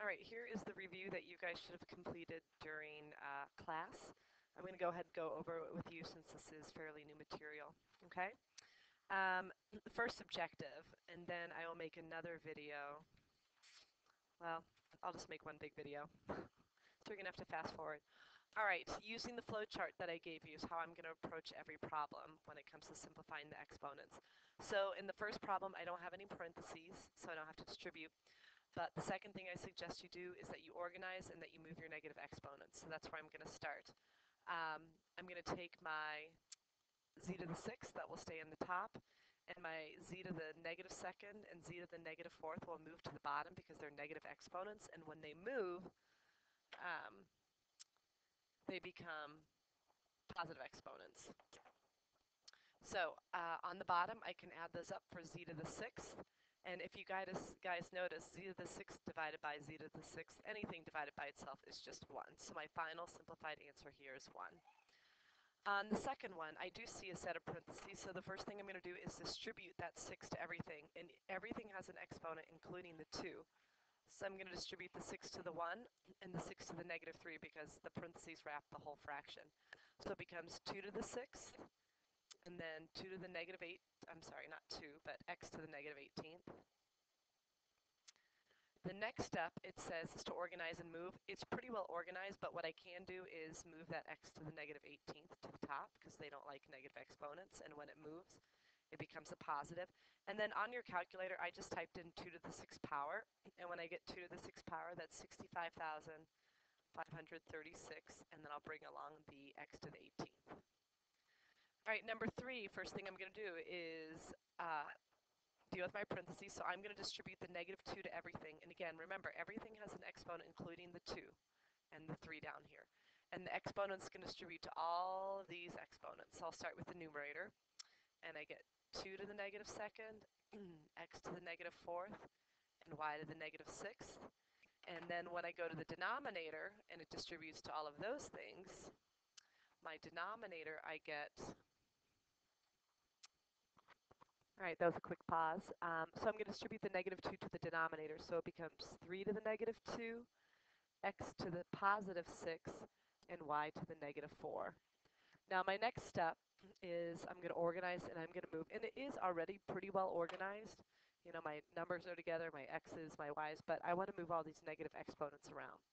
All right, here is the review that you guys should have completed during class. I'm going to go ahead and go over it with you since this is fairly new material, okay? The first objective, and then I will make another video. Well, I'll just make one big video. So you're going to have to fast forward. All right, using the flow chart that I gave you is how I'm going to approach every problem when it comes to simplifying the exponents. So in the first problem, I don't have any parentheses, so I don't have to distribute. But the second thing I suggest you do is that you organize and that you move your negative exponents. So that's where I'm going to start. I'm going to take my z to the sixth, that will stay in the top, and my z to the negative second and z to the negative fourth will move to the bottom because they're negative exponents, and when they move, um, they become positive exponents. So on the bottom, I can add those up for z to the sixth. And if you guys notice, z to the sixth divided by z to the sixth, anything divided by itself is just 1. So my final simplified answer here is 1. On the second one, I do see a set of parentheses. So the first thing I'm going to do is distribute that 6 to everything. And everything has an exponent, including the 2. So I'm going to distribute the 6 to the 1 and the 6 to the negative 3 because the parentheses wrap the whole fraction. So it becomes 2 to the 6th, and then 2 to the negative 8, I'm sorry, not 2, but x to the negative 18th. The next step, it says, is to organize and move. It's pretty well organized, but what I can do is move that x to the negative 18th to the top because they don't like negative exponents, and when it moves, it becomes a positive. And then on your calculator, I just typed in 2 to the 6th power, and when I get 2 to the 6th power, that's 65,536, and then I'll bring along the x to the 18th. All right, number 3, first thing I'm going to do is deal with my parentheses. So I'm going to distribute the negative 2 to everything. And again, remember, everything has an exponent, including the 2 and the 3 down here. And the exponent's going to distribute to all of these exponents. So I'll start with the numerator, and I get 2 to the negative second, x to the negative fourth, and y to the negative sixth. And then when I go to the denominator, and it distributes to all of those things, my denominator, I get... All right, that was a quick pause. So I'm going to distribute the negative 2 to the denominator, so it becomes 3 to the negative 2, x to the positive 6, and y to the negative 4. Now my next step is I'm going to organize and I'm going to move, and it is already pretty well organized. You know, my numbers are together, my x's, my y's, but I want to move all these negative exponents around.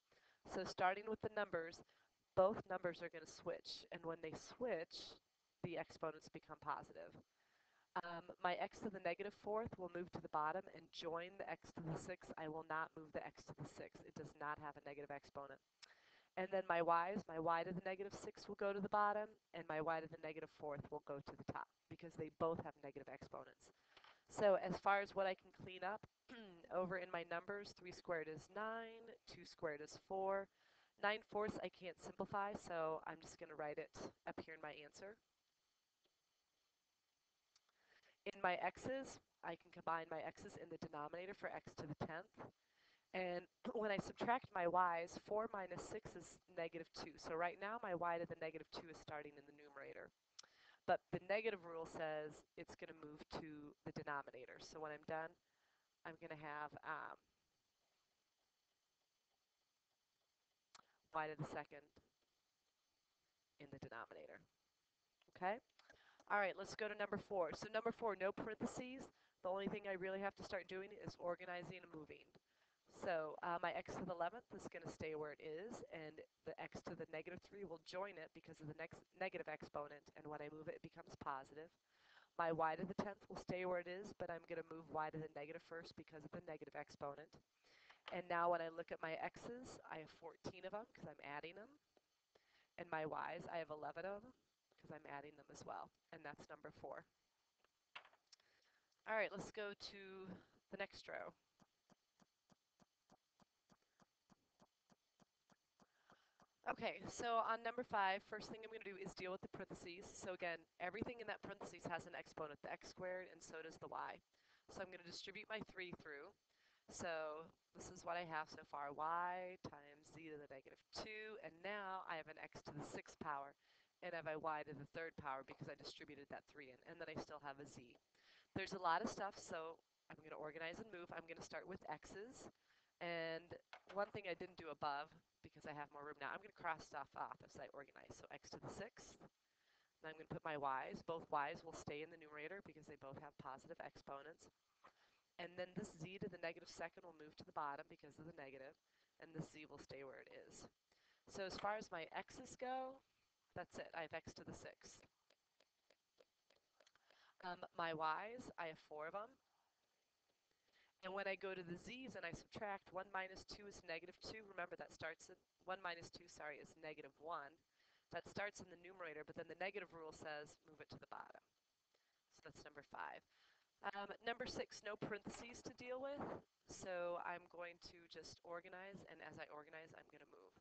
So starting with the numbers, both numbers are going to switch, and when they switch, the exponents become positive. My x to the negative fourth will move to the bottom and join the x to the sixth. I will not move the x to the sixth. It does not have a negative exponent. And then my y to the negative sixth will go to the bottom, and my y to the negative fourth will go to the top because they both have negative exponents. So as far as what I can clean up, over in my numbers, 3 squared is 9, 2 squared is 4. 9/4 I can't simplify, so I'm just going to write it up here in my answer. In my x's, I can combine my x's in the denominator for x to the 10th. And when I subtract my y's, 4 minus 6 is negative 2. So right now my y to the negative 2 is starting in the numerator. But the negative rule says it's going to move to the denominator. So when I'm done, I'm going to have y to the second in the denominator. Okay? All right, let's go to number 4. So number 4, no parentheses. The only thing I really have to start doing is organizing and moving. So my x to the 11th is going to stay where it is, and the x to the negative 3 will join it because of the next negative exponent, and when I move it, it becomes positive. My y to the 10th will stay where it is, but I'm going to move y to the negative first because of the negative exponent. And now when I look at my x's, I have 14 of them because I'm adding them. And my y's, I have 11 of them because I'm adding them as well. And that's number 4. All right, let's go to the next row. Okay, so on number 5, first thing I'm going to do is deal with the parentheses. So again, everything in that parentheses has an exponent, the x squared, and so does the y. So I'm going to distribute my 3 through. So this is what I have so far, y times z to the negative 2, and now I have an x to the 6th power, and I have a y to the 3rd power because I distributed that 3 in, and then I still have a z. There's a lot of stuff, so I'm going to organize and move. I'm going to start with x's. And one thing I didn't do above, because I have more room now, I'm going to cross stuff off as I organize. So x to the 6th, and I'm going to put my y's. Both y's will stay in the numerator because they both have positive exponents. And then this z to the negative second will move to the bottom because of the negative, and this z will stay where it is. So as far as my x's go, that's it. I have x to the 6th. My y's, I have 4 of them. And when I go to the z's and I subtract, 1 minus 2 is negative 2. Remember, that starts at 1 minus 2, sorry, is negative 1. That starts in the numerator, but then the negative rule says move it to the bottom. So that's number 5. Number 6, no parentheses to deal with. So I'm going to just organize, and as I organize, I'm going to move.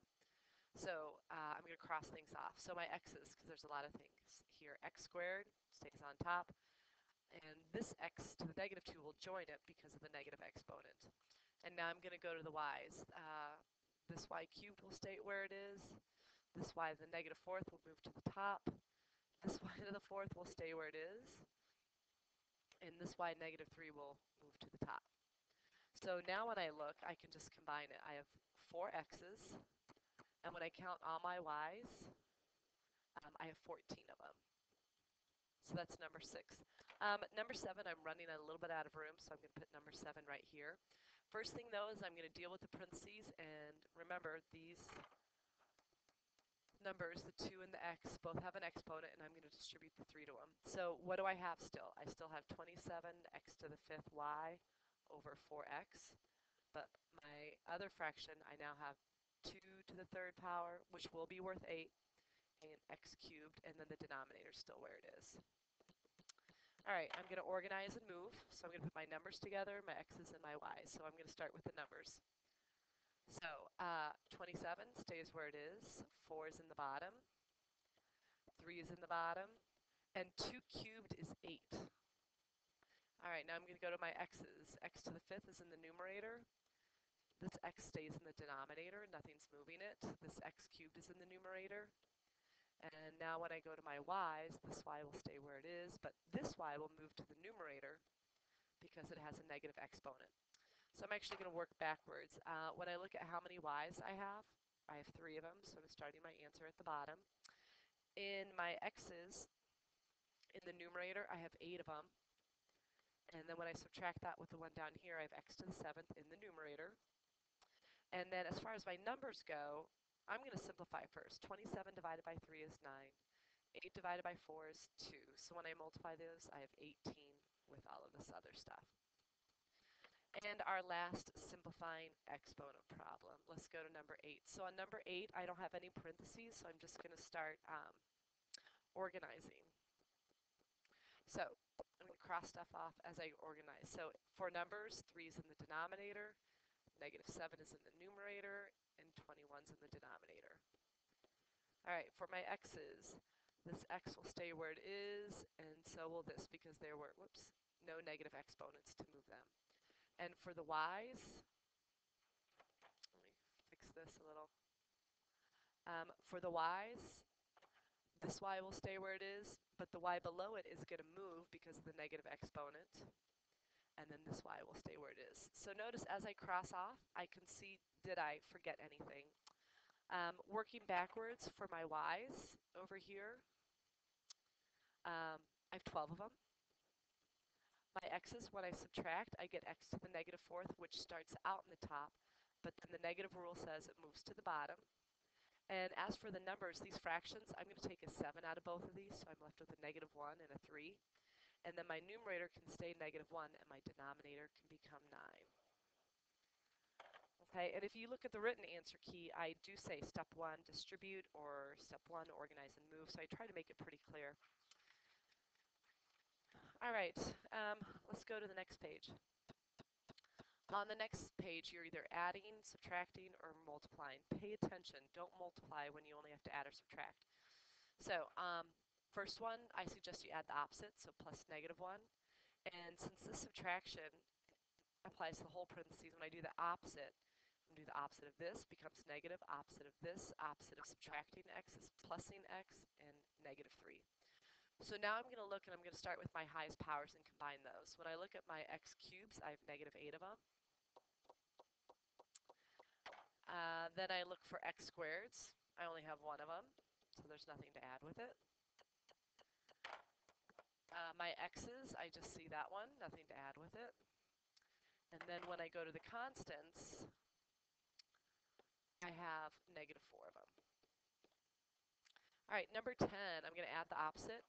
So I'm going to cross things off. So my x's, because there's a lot of things here, x squared stays on top. And this x to the negative 2 will join it because of the negative exponent. And now I'm going to go to the y's. This y cubed will stay where it is. This y to the negative 4th will move to the top. This y to the 4th will stay where it is. And this y negative 3 will move to the top. So now when I look, I can just combine it. I have 4 x's. And when I count all my y's, I have 14 of them. So that's number 6. Number 7, I'm running a little bit out of room, so I'm going to put number 7 right here. First thing, though, is I'm going to deal with the parentheses, and remember, these numbers, the 2 and the x, both have an exponent, and I'm going to distribute the 3 to them. So what do I have still? I still have 27 x to the 5th y over 4x, but my other fraction, I now have 2 to the 3rd power, which will be worth 8, and x cubed, and then the denominator is still where it is. All right, I'm going to organize and move. So I'm going to put my numbers together, my x's and my y's. So I'm going to start with the numbers. So 27 stays where it is. 4 is in the bottom. 3 is in the bottom. And 2 cubed is 8. All right, now I'm going to go to my x's. X to the 5th is in the numerator. This x stays in the denominator. Nothing's moving it. This x cubed is in the numerator. And now when I go to my y's, this y will stay where it is, but this y will move to the numerator because it has a negative exponent. So I'm actually going to work backwards. When I look at how many y's I have 3 of them, so I'm starting my answer at the bottom. In my x's, in the numerator, I have 8 of them. And then when I subtract that with the one down here, I have x to the 7th in the numerator. And then as far as my numbers go, I'm going to simplify first. 27 divided by 3 is 9. 8 divided by 4 is 2. So when I multiply those, I have 18 with all of this other stuff. And our last simplifying exponent problem. Let's go to number 8. So on number 8, I don't have any parentheses, so I'm just going to start organizing. So I'm going to cross stuff off as I organize. So for numbers, 3 is in the denominator, negative 7 is in the numerator, and 21 is in the denominator. All right, for my x's, this x will stay where it is, and so will this because there were, no negative exponents to move them. And for the y's, let me fix this a little. For the y's, this y will stay where it is, but the y below it is going to move because of the negative exponent. And then this y will stay where it is. So notice as I cross off, I can see, did I forget anything? Working backwards for my y's over here, I have 12 of them. My x's, when I subtract, I get x to the negative 4th, which starts out in the top, but then the negative rule says it moves to the bottom. And as for the numbers, these fractions, I'm going to take a 7 out of both of these, so I'm left with a negative 1 and a 3. And then my numerator can stay negative 1, and my denominator can become 9. Okay, and if you look at the written answer key, I do say step 1, distribute, or step 1, organize and move, so I try to make it pretty clear. All right, let's go to the next page. On the next page, you're either adding, subtracting, or multiplying. Pay attention. Don't multiply when you only have to add or subtract. So, first one, I suggest you add the opposite, so plus negative 1. And since this subtraction applies to the whole parentheses, when I do the opposite, I'm going to do the opposite of this, becomes negative, opposite of this, opposite of subtracting x is plusing x, and negative 3. So now I'm going to look, and I'm going to start with my highest powers and combine those. When I look at my x cubes, I have negative 8 of them. And then when I subtract, I get x to the 7th in the numerator. And Then I look for x squareds. I only have one of them, so there's nothing to add with it. My x's, I just see that one, nothing to add with it. And then when I go to the constants, I have -4 of them. All right, number 10, I'm going to add the opposite,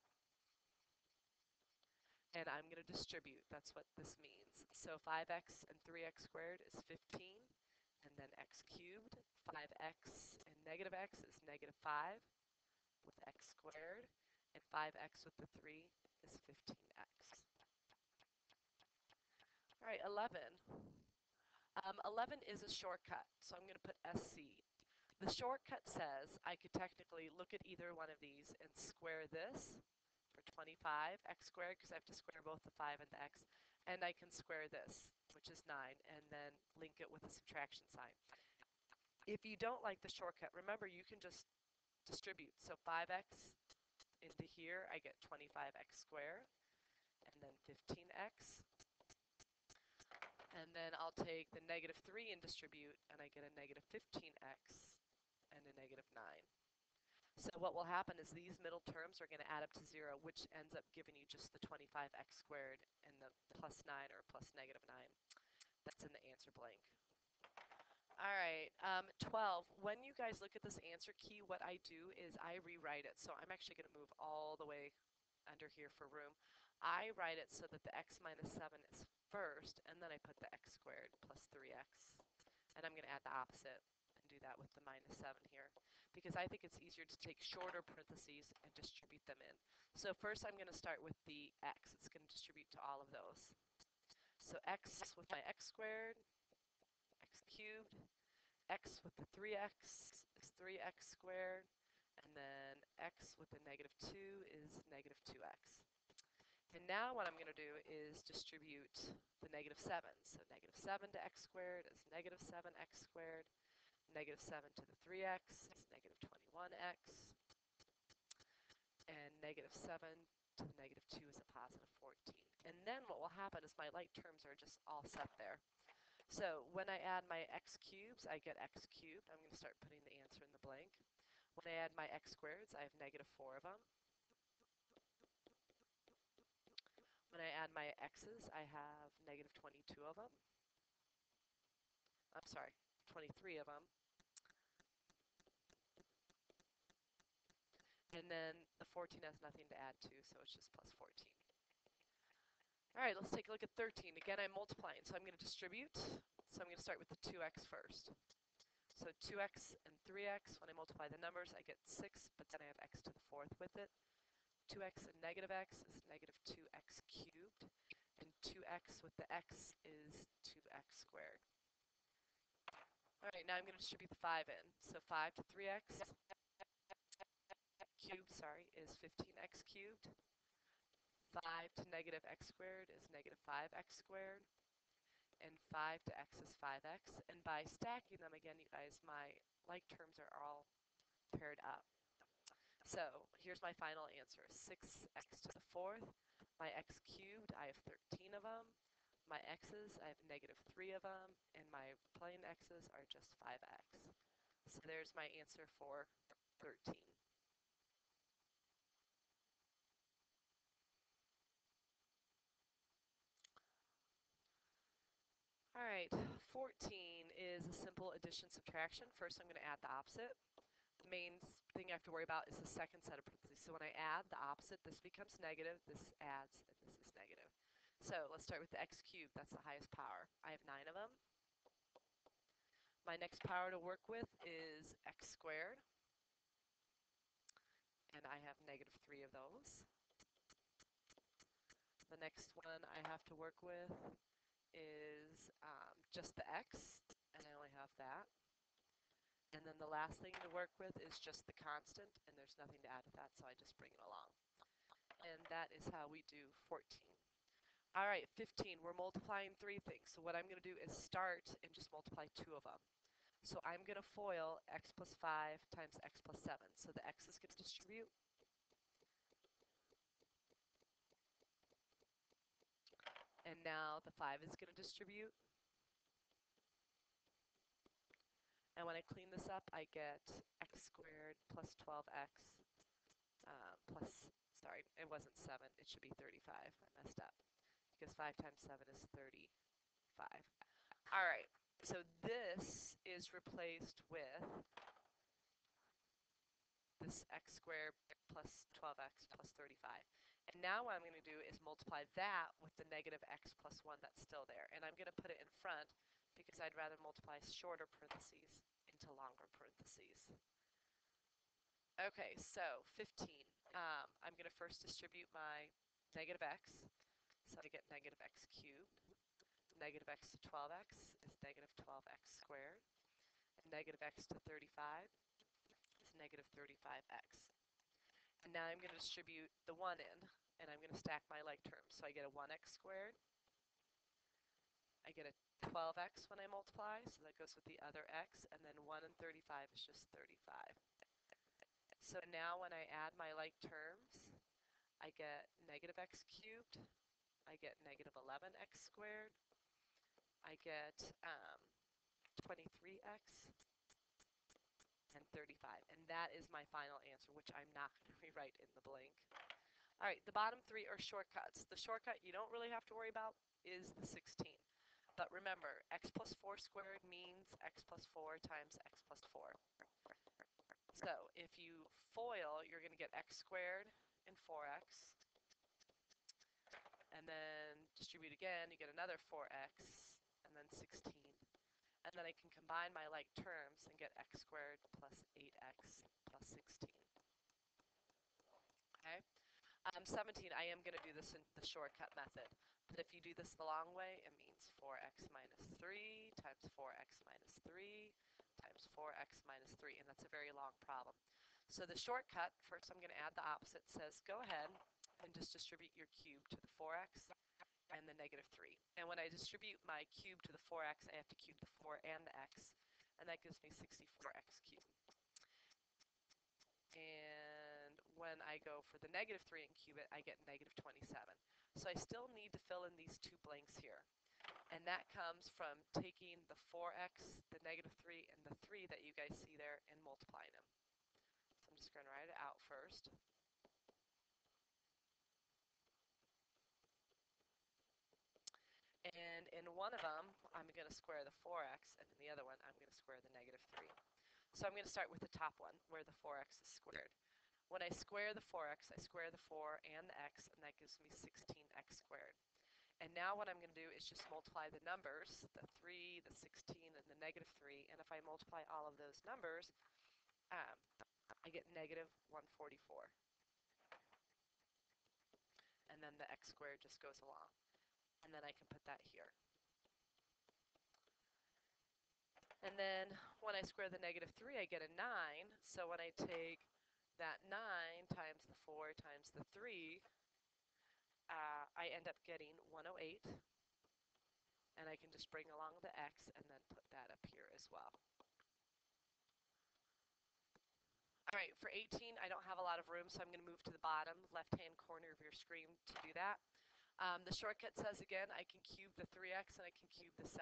and I'm going to distribute. That's what this means. So 5x and 3x squared is 15, and then x cubed. 5x and -x is -5 with x squared, and 5x with the 3 is 15x. All right, 11. 11 is a shortcut, so I'm going to put SC. The shortcut says I could technically look at either one of these and square this for 25x squared, because I have to square both the 5 and the x, and I can square this, which is 9, and then link it with a subtraction sign. If you don't like the shortcut, remember you can just distribute. So 5x into here, I get 25x squared, and then 15x. And then I'll take the -3 and distribute, and I get a -15x and a -9. So what will happen is these middle terms are going to add up to 0, which ends up giving you just the 25x squared and the +9 or +9. That's in the answer blank. All right, 12. When you guys look at this answer key, what I do is I rewrite it. So I'm actually going to move all the way under here for room. I write it so that the x minus 7 is first, and then I put the x squared plus 3x. And I'm going to add the opposite and do that with the -7 here, because I think it's easier to take shorter parentheses and distribute them in. So first I'm going to start with the x. It's going to distribute to all of those. So x with my x squared, x cubed, x with the 3x is 3x squared, and then x with the -2 is -2x. And now what I'm going to do is distribute the -7. So -7 to x squared is -7x squared. -7 to the 3x is -21x. And -7 to the -2 is a +14. And then what will happen is my like terms are just all set there. So when I add my x cubes, I get x cubed. I'm going to start putting the answer in the blank. When I add my x squareds, I have -4 of them. When I add my x's, I have -22 of them. I'm sorry, 23 of them. And then the 14 has nothing to add to, so it's just +14. All right, let's take a look at 13. Again, I'm multiplying, so I'm going to distribute. So I'm going to start with the 2x first. So 2x and 3x, when I multiply the numbers, I get 6, but then I have x to the 4th with it. 2x and -x is -2x cubed, and 2x with the x is 2x squared. All right, now I'm going to distribute the 5 in. So 5 to 3x cubed, is 15x cubed. 5 to -x squared is -5x squared. And 5 to x is 5x. And by stacking them again, you guys, my like terms are all paired up. So here's my final answer. 6x to the 4th. My x cubed, I have 13 of them. My x's, I have -3 of them. And my plain x's are just 5x. So there's my answer for 13. All right, 14 is a simple addition subtraction. First I'm going to add the opposite. The main thing I have to worry about is the second set of parentheses. So when I add the opposite, this becomes negative, this adds, and this is negative. So let's start with the x cubed. That's the highest power. I have 9 of them. My next power to work with is x squared. And I have -3 of those. The next one I have to work with is just the x, and I only have that. And then the last thing to work with is just the constant, and there's nothing to add with that, so I just bring it along. And that is how we do 14. All right, 15, we're multiplying 3 things. So what I'm going to do is start and just multiply 2 of them. So I'm going to FOIL x plus 5 times x plus 7. So the x is going to distribute. And now the 5 is going to distribute. And when when I clean this up, I get x squared plus 12x sorry, it wasn't 7. It should be 35. I messed up because 5 times 7 is 35. All right, so this is replaced with this x squared plus 12x plus 35. And now what I'm going to do is multiply that with the negative x plus 1 that's still there. And I'm going to put it in front because I'd rather multiply shorter parentheses into longer parentheses. Okay, so 15. I'm going to first distribute my negative x. So I get negative x cubed. Negative x to 12x is negative 12x squared. And negative x to 35 is negative 35x. And now I'm going to distribute the 1 in, and I'm going to stack my like terms. So I get a 1x squared. I get a 12x when I multiply, so that goes with the other x, and then 1 and 35 is just 35. So now when I add my like terms, I get negative x cubed, I get negative 11x squared, I get 23x, and 35. And that is my final answer, which I'm not going to rewrite in the blank. All right, the bottom three are shortcuts. The shortcut you don't really have to worry about is the 16. But remember, x plus 4 squared means x plus 4 times x plus 4. So if you FOIL, you're going to get x squared and 4x. And then distribute again, you get another 4x, and then 16. And then I can combine my like terms and get x squared plus 8x plus 16. Okay? 17, I am going to do this in the shortcut method. But if you do this the long way, it means 4x minus 3 times 4x minus 3 times 4x minus 3. And that's a very long problem. So the shortcut, first I'm going to add the opposite, says go ahead and just distribute your cube to the 4x and the negative 3. And when I distribute my cube to the 4x, I have to cube the 4 and the x. And that gives me 64x cubed. And when I go for the negative 3 and cube it, I get negative 27. So I still need to fill in these two blanks here. And that comes from taking the 4x, the negative 3, and the 3 that you guys see there and multiplying them. So I'm just going to write it out first. And in one of them, I'm going to square the 4x, and in the other one, I'm going to square the negative 3. So I'm going to start with the top one, where the 4x is squared. When I square the 4x, I square the 4 and the x, and that gives me 16x squared. And now what I'm going to do is just multiply the numbers, the 3, the 16, and the negative 3. And if I multiply all of those numbers, I get negative 144. And then the x squared just goes along. And then I can put that here. And then when I square the negative 3, I get a 9. So when I take that 9 times the 4 times the 3, I end up getting 108. And I can just bring along the x and then put that up here as well. All right, for 18, I don't have a lot of room, so I'm going to move to the bottom left-hand corner of your screen to do that. The shortcut says, again, I can cube the 3x and I can cube the 7.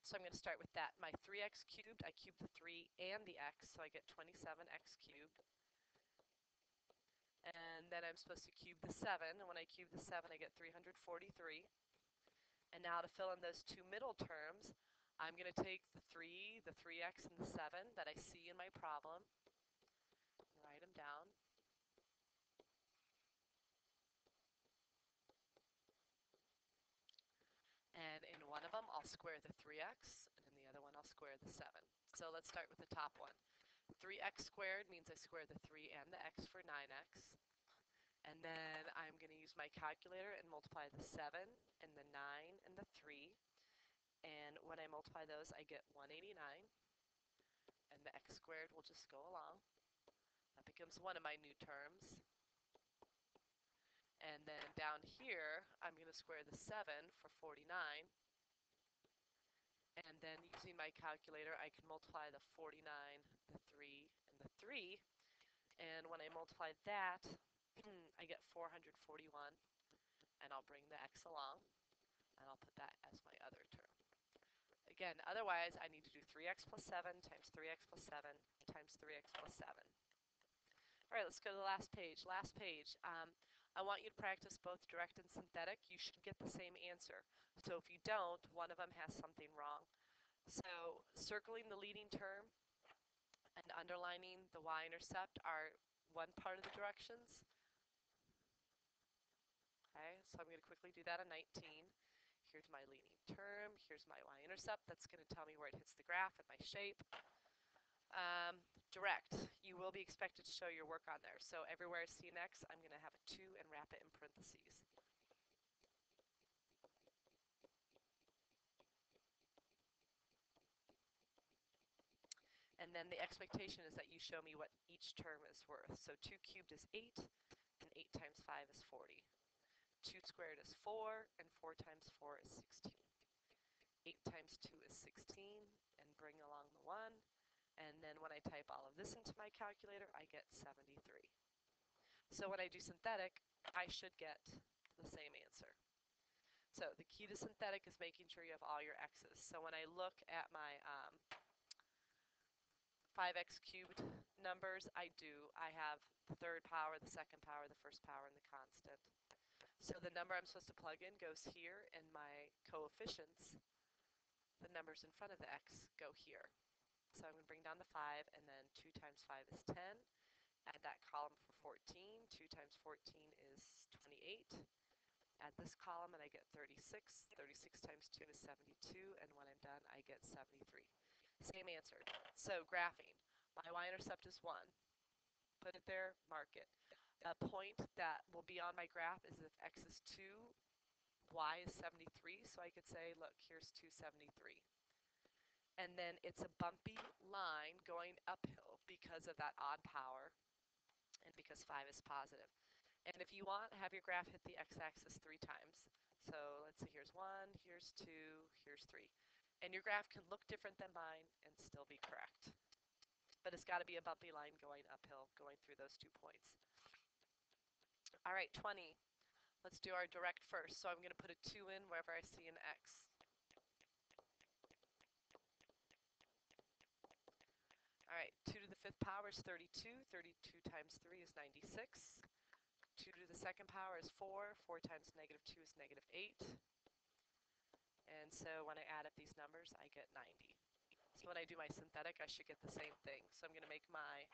So I'm going to start with that. My 3x cubed, I cube the 3 and the x, so I get 27x cubed. And then I'm supposed to cube the 7, and when I cube the 7, I get 343. And now to fill in those two middle terms, I'm going to take the 3, the 3x, and the 7 that I see in my problem, write them down. And in one of them, I'll square the 3x, and in the other one, I'll square the 7. So let's start with the top one. 3x squared means I square the 3 and the x for 9x. And then I'm going to use my calculator and multiply the 7 and the 9 and the 3. And when I multiply those, I get 189. And the x squared will just go along. That becomes one of my new terms. And then down here, I'm going to square the 7 for 49. And then using my calculator, I can multiply the 49, the 3, and the 3. And when I multiply that, I get 441. And I'll bring the x along, and I'll put that as my other term. Again, otherwise I need to do 3x plus 7 times 3x plus 7 times 3x plus 7. All right, let's go to the last page. Last page. I want you to practice both direct and synthetic. You should get the same answer. So if you don't, one of them has something wrong. So circling the leading term and underlining the y-intercept are one part of the directions. Okay, so I'm going to quickly do that on 19. Here's my leading term. Here's my y-intercept. That's going to tell me where it hits the graph and my shape. Direct. You will be expected to show your work on there. So everywhere I see an X, I'm going to have a 2 and wrap it in parentheses. And then the expectation is that you show me what each term is worth. So 2 cubed is 8, and 8 times 5 is 40. 2 squared is 4, and 4 times 4 is 16. 8 times 2 is 16, and bring along the 1. And then when I type all of this into my calculator, I get 73. So when I do synthetic, I should get the same answer. So the key to synthetic is making sure you have all your x's. So when I look at my 5x cubed numbers, I have the third power, the second power, the first power, and the constant. So the number I'm supposed to plug in goes here, and my coefficients, the numbers in front of the x, go here. So I'm going to bring down the 5, and then 2 times 5 is 10. Add that column for 14. 2 times 14 is 28. Add this column, and I get 36. 36 times 2 is 72, and when I'm done, I get 73. Same answer. So graphing. My y-intercept is 1. Put it there, mark it. A point that will be on my graph is if x is 2, y is 73. So I could say, look, here's 273. And then it's a bumpy line going uphill because of that odd power and because 5 is positive. And if you want, have your graph hit the x-axis 3 times. So let's see, here's 1, here's 2, here's 3. And your graph can look different than mine and still be correct. But it's got to be a bumpy line going uphill, going through those 2 points. All right, 20. Let's do our direct first. So I'm going to put a 2 in wherever I see an x. All right, 2 to the 5th power is 32. 32 times 3 is 96. 2 to the 2nd power is 4. 4 times negative 2 is negative 8. And so when I add up these numbers, I get 90. So when I do my synthetic, I should get the same thing. So I'm going to make my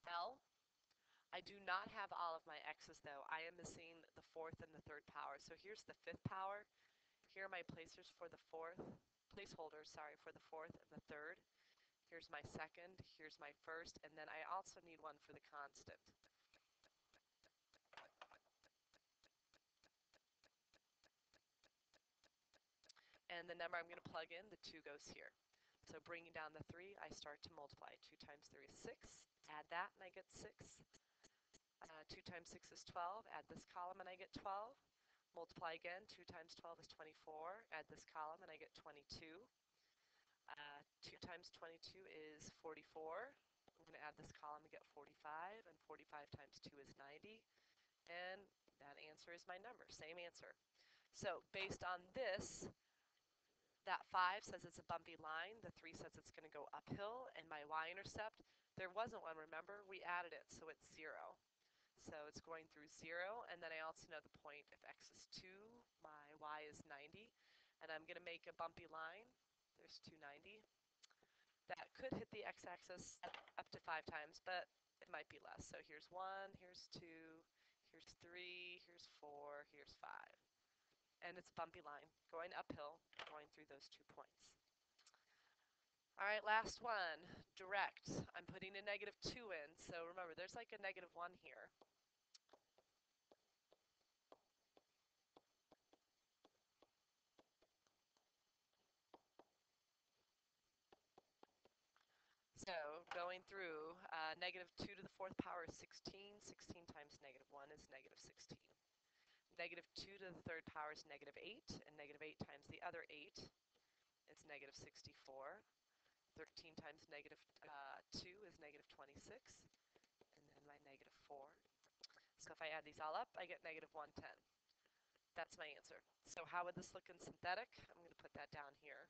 L. I do not have all of my x's, though. I am missing the 4th and the 3rd power. So here's the 5th power. Here are my placeholders for the 4th, for the 4th and the 3rd. Here's my 2nd, here's my 1st, and then I also need one for the constant. And the number I'm going to plug in, the 2 goes here. So bringing down the 3, I start to multiply. 2 times 3 is 6. Add that, and I get 6. 2 times 6 is 12. Add this column, and I get 12. Multiply again. 2 times 12 is 24. Add this column, and I get 22. 2 times 22 is 44. I'm going to add this column and get 45. And 45 times 2 is 90. And that answer is my number. Same answer. So based on this, that 5 says it's a bumpy line. The 3 says it's going to go uphill. And my y-intercept, there wasn't one, remember? We added it, so it's 0. So it's going through 0. And then I also know the point, if x is 2, my y is 90. And I'm going to make a bumpy line. There's 290. That could hit the x-axis up to 5 times, but it might be less. So here's 1, here's 2, here's 3, here's 4, here's 5. And it's a bumpy line going uphill, going through those 2 points. All right, last one, direct. I'm putting a negative 2 in, so remember, there's like a negative 1 here. So going through, negative 2 to the 4th power is 16. 16 times negative 1 is negative 16. Negative 2 to the 3rd power is negative 8, and negative 8 times the other 8 is negative 64. 13 times negative 2 is negative 26, and then my negative 4. So if I add these all up, I get negative 110. That's my answer. So how would this look in synthetic? I'm going to put that down here.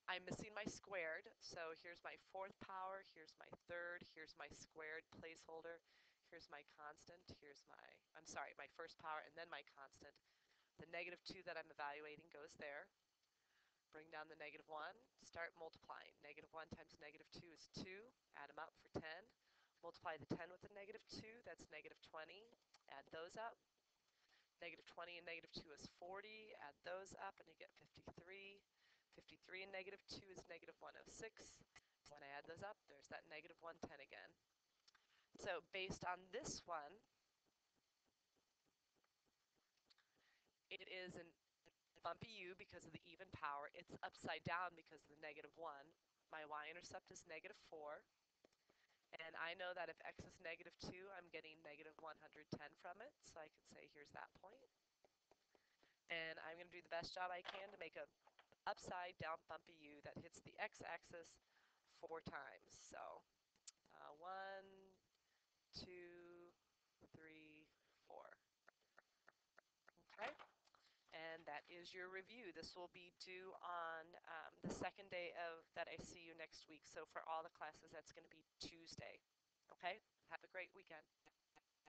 I'm missing my squared, so here's my fourth power, here's my third, here's my squared placeholder, here's my constant, here's my, I'm sorry, my first power and then my constant. The negative 2 that I'm evaluating goes there. Bring down the negative 1, start multiplying. Negative 1 times negative 2 is 2, add them up for 10. Multiply the 10 with the negative 2, that's negative 20. Add those up. Negative 20 and negative 2 is 40. Add those up and you get 53. 53 and negative 2 is negative 106. When I add those up, there's that negative 110 again. So based on this one, it is an bumpy u because of the even power. It's upside down because of the negative 1. My y-intercept is negative 4. And I know that if x is negative 2, I'm getting negative 110 from it. So I can say here's that point. And I'm going to do the best job I can to make a upside down bumpy u that hits the x-axis 4 times. So 1, 2, 3, 4. Okay. And that is your review. This will be due on the second day of that I see you next week. So for all the classes, that's going to be Tuesday. Okay? Have a great weekend.